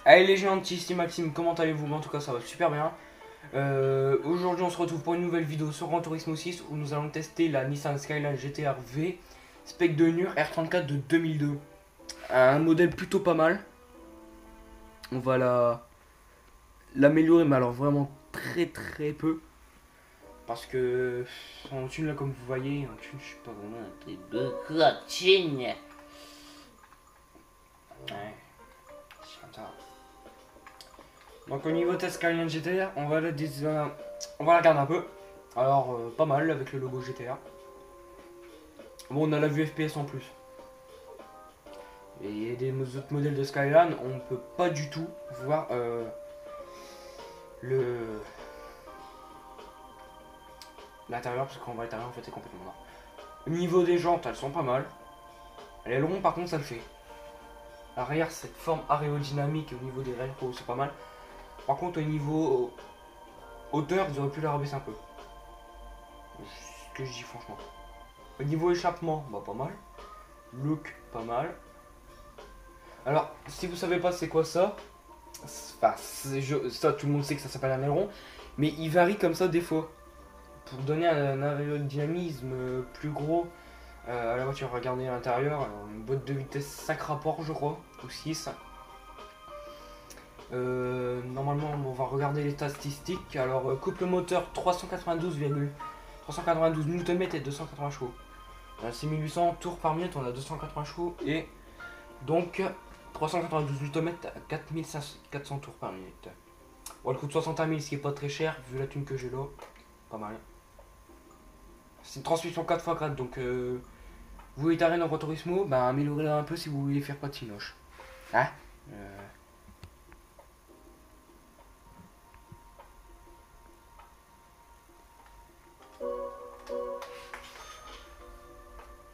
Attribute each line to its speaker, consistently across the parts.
Speaker 1: Allez les gentils, c'est Maxime, comment allez-vous? En tout cas ça va super bien. Aujourd'hui on se retrouve pour une nouvelle vidéo sur Gran Turismo 6 où nous allons tester la Nissan Skyline GT-R V Spec de Nur R34 de 2002. Un modèle plutôt pas mal. On va l'améliorer mais alors vraiment très peu. Parce que en thune là comme vous voyez, en thune je suis pas vraiment un truc de cotine. Ouais, c'est comme ça. Donc au niveau test Skyline GTR, on va la regarder un peu. Alors pas mal avec le logo GTR. Bon, on a la vue FPS en plus. Et des autres modèles de Skyline, on peut pas du tout voir l'intérieur parce qu'en vrai l'intérieur en fait c'est complètement noir. Au niveau des jantes, elles sont pas mal. L'aileron par contre ça le fait. L'arrière, cette forme aérodynamique au niveau des rails, c'est pas mal. Par contre au niveau hauteur, ils auraient pu la rabaisser un peu. C'est ce que je dis franchement. Au niveau échappement, bah pas mal. Look, pas mal. Alors, si vous savez pas c'est quoi ça, enfin, ça tout le monde sait que ça s'appelle un aileron, mais il varie comme ça des fois. Pour donner un aérodynamisme plus gros à la voiture, regardez à l'intérieur, une boîte de vitesse 5 rapports je crois, ou 6. Normalement on va regarder les statistiques. Alors couple moteur 392 Nm et 280 chevaux. 6800 tours par minute, on a 280 chevaux et donc 392 Nm à 4400 tours par minute. Bon, elle coûte 61 000, ce qui est pas très cher vu la thune que j'ai là. Pas mal. C'est une transmission 4x4, donc vous voulez t'arrêter dans Gran Turismo, bah améliorez-la un peu si vous voulez faire pas de tinoche. Hein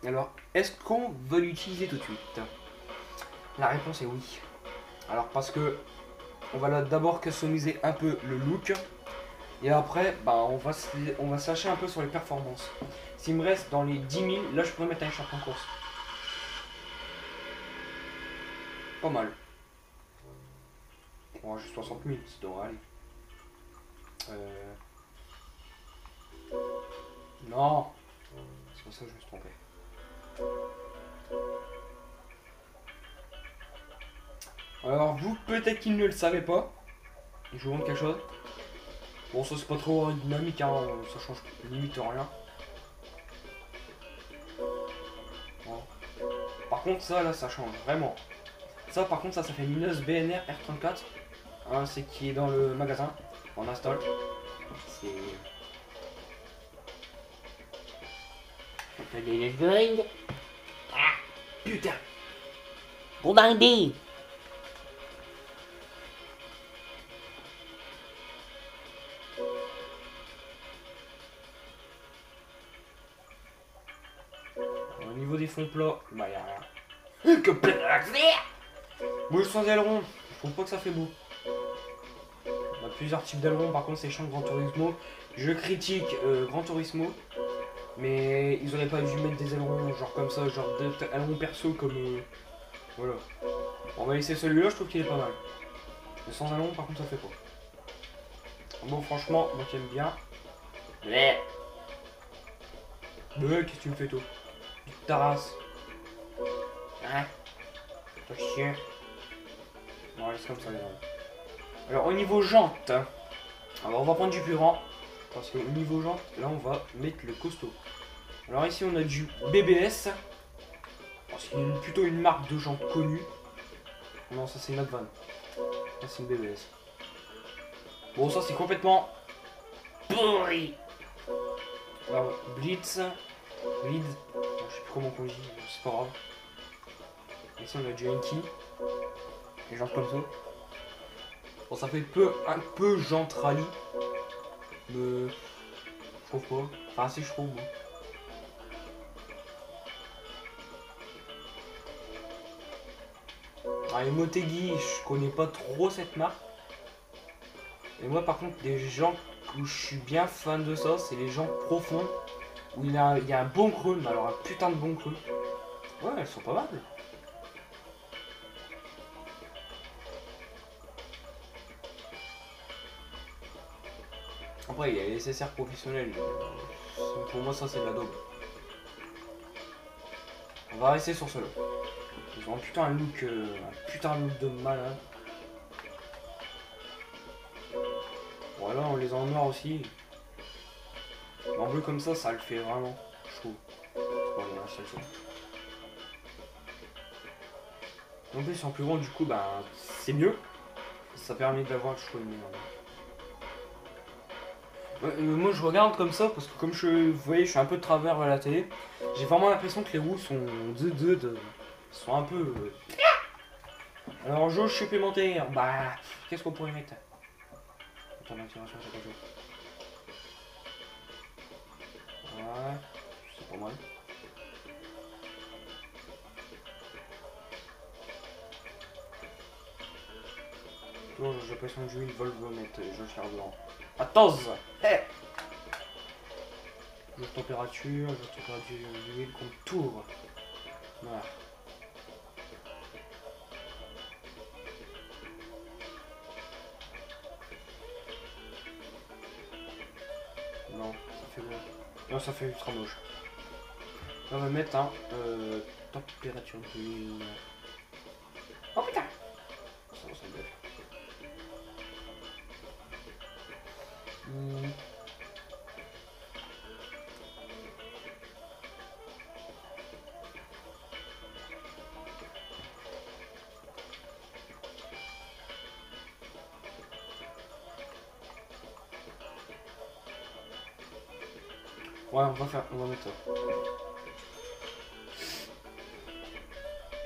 Speaker 1: Alors, est-ce qu'on veut l'utiliser tout de suite? La réponse est oui. Alors parce que on va d'abord customiser un peu le look. Et après, bah, on va se lâcher un peu sur les performances. S'il me reste dans les 10 000, là je pourrais mettre un champion en course. Pas mal. Bon, j'ai 60 000, ça devrait aller. Non, c'est pour ça que je me suis trompé. Alors vous, peut-être qu'il ne le savait pas. Je vous montre quelque chose. Bon, ça c'est pas trop dynamique, hein, ça change limite rien. Bon. Par contre, ça là, ça change vraiment. Ça, par contre, ça fait Minos BNR R34. Hein, c'est qui est dans le magasin. On installe. C'est.
Speaker 2: Les going.
Speaker 1: Ah, putain!
Speaker 2: Bon dingue.
Speaker 1: Au niveau des fonds plats, bah y'a rien. Que plein d'accès! Bouge sans aileron, je trouve pas que ça fait beau. On a plusieurs types d'ailerons, par contre c'est chiant Gran Turismo. Je critique Gran Turismo, mais ils auraient pas dû mettre des ailerons genre comme ça, genre des ailerons perso comme. Voilà. On va laisser celui-là, je trouve qu'il est pas mal. Mais sans aileron, par contre, ça fait pas. Bon, franchement, moi j'aime bien.
Speaker 2: Ouais.
Speaker 1: Qu'est-ce que tu me fais, toi? Ta race.
Speaker 2: Hein?
Speaker 1: T'as chier. Bon, laisse comme ça, les gens. Alors, au niveau jante, alors on va prendre du plus grand. Parce qu'au niveau jante, là, on va mettre le costaud. Alors, ici, on a du BBS. C'est plutôt une marque de jantes connue. Non, ça, c'est une autre vanne. Ça, c'est une BBS. Bon, ça, c'est complètement pourri. Alors, Blitz, Lead, je sais plus comment on dit, c'est pas grave. Ici on a du Yankee, des jantes comme ça. Bon, ça fait un peu jante rallye, mais je trouve pas. Enfin, si, je trouve, moi. Alors, les Motegi, je connais pas trop cette marque. Et moi, par contre, des gens où je suis bien fan de ça, c'est les jantes profondes. Où il y a un bon creux, mais alors un putain de bon creux. Ouais, elles sont pas mal. Après, il y a les SSR professionnels. Pour moi, ça, c'est de la daube. On va rester sur cela. Ils ont un putain de look de malade. Voilà, on les a en noir aussi. Mais en bleu comme ça le fait vraiment, je trouve. Bon, il y a un seul son. En plus, en plus grand, du coup, ben, c'est mieux. Ça permet d'avoir, je trouve, moi, je regarde comme ça parce que, comme vous voyez, je suis un peu de travers à la télé. J'ai vraiment l'impression que les roues sont sont un peu. Alors, jauge supplémentaire. Bah, qu'est-ce qu'on pourrait mettre? Attends, l'intégration, c'est pas joué. Ouais, c'est pas mal. Toujours, j'ai l'impression que l'huile volvomètre, je carburant. Attends! Hey! Jauge température de l'huile contour. Voilà. Non, ça fait bon. Non, ça fait ultra moche. Là, on va mettre un température de l'huile. Oh putain! Ça bête. Ouais, on va mettre ça.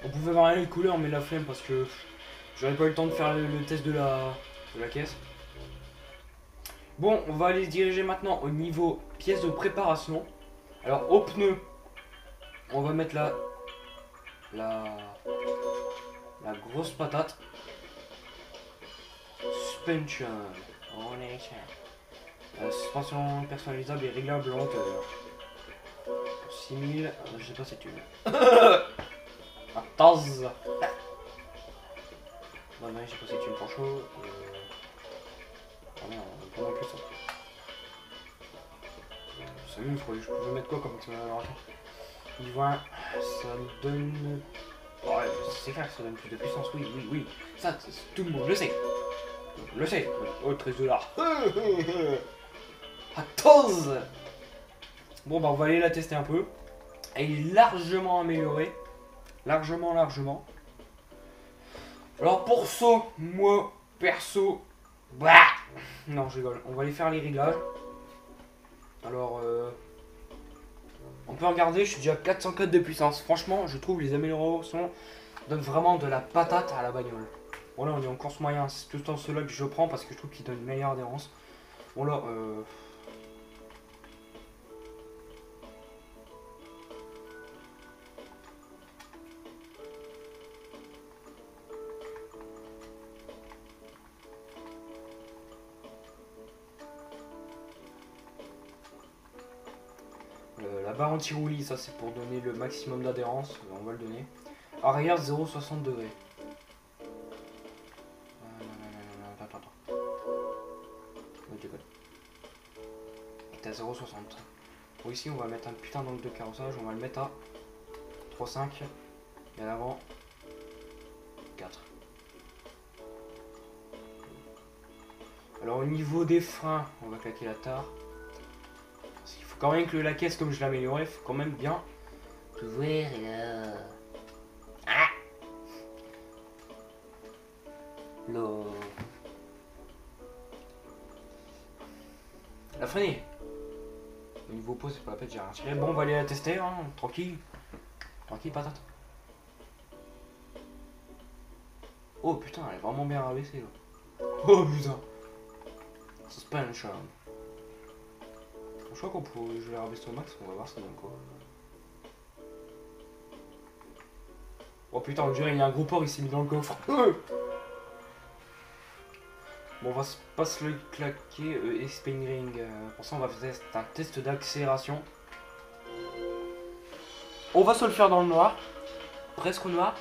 Speaker 1: On pouvait varier les couleurs, mais la flemme parce que j'aurais pas eu le temps de faire le test de la caisse. Bon, on va aller se diriger maintenant au niveau pièces de préparation. Alors, au pneu, on va mettre la grosse patate. Suspension. Suspension personnalisable et réglable en hauteur. 6000, je sais pas si tu veux. Attends. Non, mais je sais pas si tu me prends chaud. Oh merde, on prend plus ça. Salut, je pouvais mettre quoi comme accélérateur? Niveau 1, ça me donne. Ouais, c'est clair que ça donne plus de puissance, oui. Ça, tout le monde le sait. Le sait. Oh, 13 $. Attends. Bon, bah, on va aller la tester un peu. Elle est largement améliorée. Largement. Alors, pour ça, moi, perso. Bah. Non, je rigole. On va aller faire les réglages. Alors, on peut regarder, je suis déjà à 404 de puissance. Franchement, je trouve les améliorations donnent vraiment de la patate à la bagnole. Bon là, on est en course moyen. C'est tout le temps ceux-là que je prends parce que je trouve qu'ils donnent une meilleure adhérence. Bon là, la barre anti-roulis, ça c'est pour donner le maximum d'adhérence. On va le donner. Arrière 0,60 degrés. Attends. T'es à 0,60. Bon, ici on va mettre un putain d'angle de carrossage. On va le mettre à 3,5. Et à l'avant 4. Alors au niveau des freins, on va claquer la tare. Parce qu'il faut quand même que la caisse, comme je l'ai améliorée, il faut quand même bien
Speaker 2: Ouvrir là.
Speaker 1: le... La freiner. Au niveau pause, c'est pas la peine, j'ai rien tiré. Bon, on va aller la tester, hein, tranquille. Tranquille, patate. Oh putain, elle est vraiment bien rabaissée là. Oh putain. Suspension. Je crois qu'on pourrait, je vais la rabaisser au max, on va voir ça donne quoi. Oh putain, on dirait qu'il y a un gros porc, il s'est mis dans le coffre. Bon, on va pas se le claquer et spin ring. Pour ça, on va faire un test d'accélération. On va se le faire dans le noir. Presque au noir.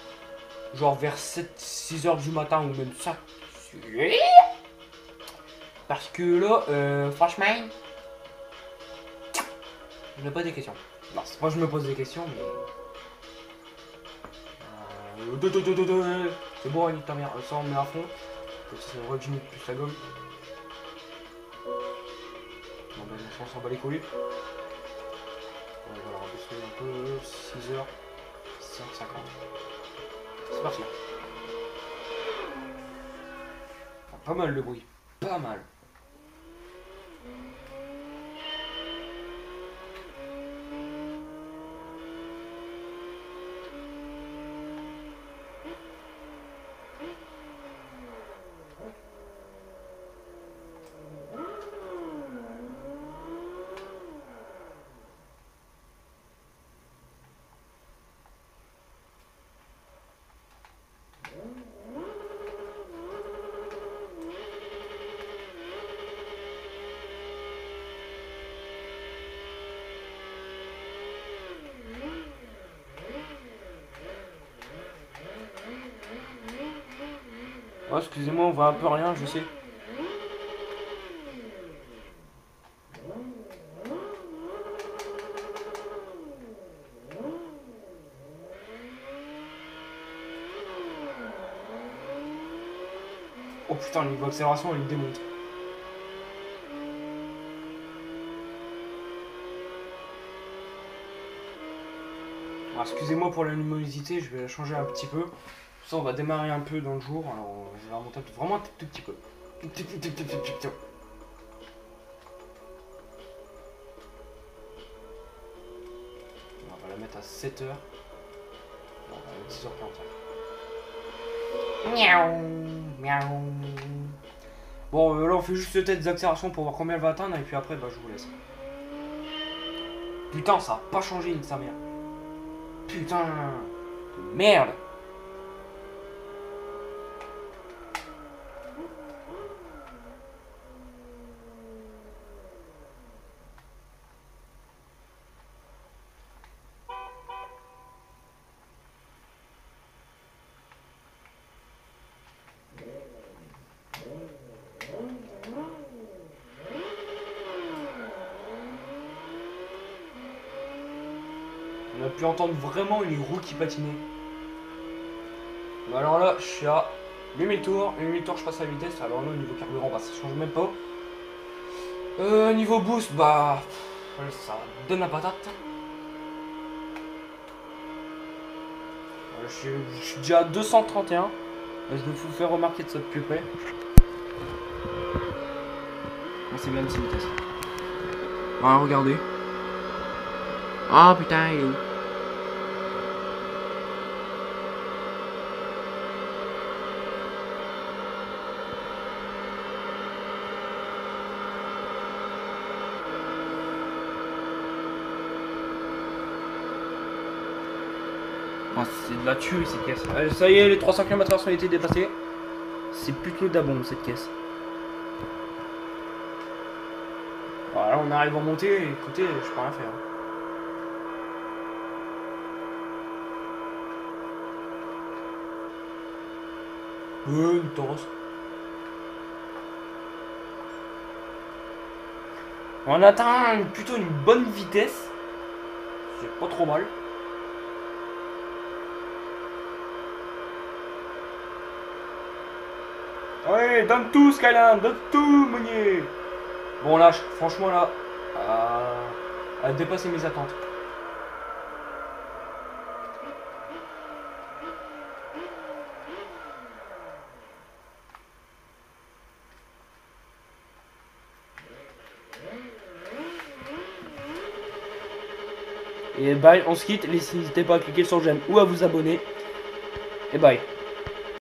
Speaker 1: Genre vers 6 h du matin ou même ça. Parce que là, franchement, je me pose des questions. Non, c'est pas que je me pose des questions, mais... C'est bon, nique ta mère. Ça, on met à fond. C'est vrai que je nique plus la gomme. Bon, ben, on s'en bat les couilles. On va baisser un peu. 6h. 5h50. C'est parti. Enfin, pas mal le bruit. Pas mal. Oh, excusez-moi, on voit un peu rien, je sais. Oh putain, le niveau accélération, il démonte. Excusez-moi pour la luminosité, je vais la changer un petit peu. Ça, on va démarrer un peu dans le jour. Alors, je vais remonter vraiment un tout petit peu. On va la mettre à 7h. On va la mettre 6h45. Miaou, miaou. Bon, là, on fait juste peut-être des accélérations pour voir combien elle va atteindre. Et puis après, bah, je vous laisse. Putain, ça a pas changé, une sa mère. Putain de merde. On a pu entendre vraiment une roue qui patinait. Bah alors là, je suis à 8000 tours. 8000 tours, je passe à la vitesse. Alors là, au niveau carburant, bah, ça change même pas. Niveau boost, bah... ça donne la patate. Je suis déjà à 231. Je vais vous faire remarquer de ça de plus près. C'est bien une petite vitesse. Voilà, regardez.
Speaker 2: Oh putain, il est où?
Speaker 1: Oh, c'est de la tuerie cette caisse. Allez, ça y est, les 300 km/h ont été dépassés. C'est plutôt d'abond cette caisse. Voilà, on arrive à monter. Écoutez, je peux rien faire. Une torse. On atteint plutôt une bonne vitesse. C'est pas trop mal. Ouais, donne tout Skyline, donne tout Meunier. Bon là, franchement là, a dépassé mes attentes. Et bye, on se quitte, n'hésitez pas à cliquer sur j'aime ou à vous abonner. Et bye.